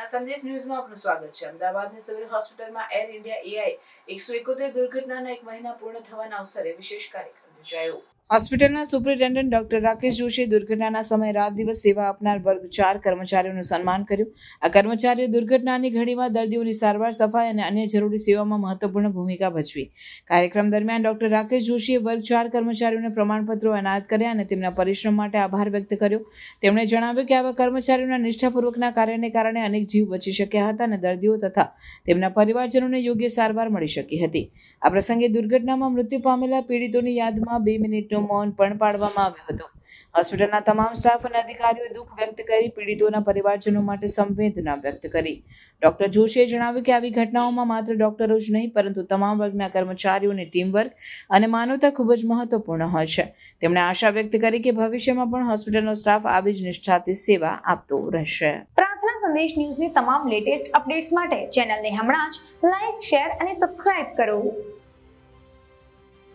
પ્રાર્થના સંદેશ ન્યૂઝમાં આપનું સ્વાગત છે। અમદાવાદની સિવિલ હોસ્પિટલમાં એર ઇન્ડિયા AI 171 દુર્ઘટનાના 1 મહિના પૂર્ણ થવાના અવસરે વિશેષ કાર્યક્રમ યોજાયો। હોસ્પિટલના સુપ્રિન્ટેન્ડન્ટ ડોક્ટર રાકેશ જોશીએ દુર્ઘટનાના સમયે રાત દિવસ સેવા આપનાર વર્ગ 4 કર્મચારીઓનું સન્માન કર્યું। આ કર્મચારીઓ દુર્ઘટનાની ઘડીમાં દર્દીઓની સારવાર, સફાઈ અને અન્ય જરૂરી સેવામાં મહત્વપૂર્ણ ભૂમિકા ભજવી। કાર્યક્રમ દરમિયાન ડોક્ટર રાકેશ જોશીએ વર્ગ 4 કર્મચારીઓને પ્રમાણપત્રો એનાયત કર્યા અને તેમના પરિશ્રમ માટે આભાર વ્યક્ત કર્યો। તેમણે જણાવ્યું કે આવા કર્મચારીઓના નિષ્ઠાપૂર્વકના કાર્યને કારણે અનેક જીવ બચી શક્યા હતા અને દર્દીઓ તથા તેમના પરિવારજનોને યોગ્ય સારવાર મળી શકી હતી। આ પ્રસંગે દુર્ઘટનામાં મૃત્યુ પામેલા પીડિતોની યાદમાં 2 મિનિટનું મૌન પણ પાળવામાં આવ્યું હતું। હોસ્પિટલના તમામ સ્ટાફ અને અધિકારીઓએ દુઃખ વ્યક્ત કરી પીડિતોના પરિવારજનો માટે સંવેદના વ્યક્ત કરી। ડોક્ટર જોશીએ જણાવ્યું કે આવી ઘટનાઓમાં માત્ર ડોક્ટરો જ નહીં પરંતુ તમામ વર્ગના કર્મચારીઓની ટીમવર્ક અને માનવતા ખૂબ જ મહત્વપૂર્ણ હોય છે। તેમણે આશા વ્યક્ત કરી કે ભવિષ્યમાં પણ હોસ્પિટલનો સ્ટાફ આવી જ નિષ્ઠાથી સેવા આપતો રહેશે। પ્રાર્થના સંદેશ ન્યૂઝની તમામ લેટેસ્ટ અપડેટ્સ માટે ચેનલને હમણાં જ લાઈક, શેર અને સબસ્ક્રાઇબ કરો।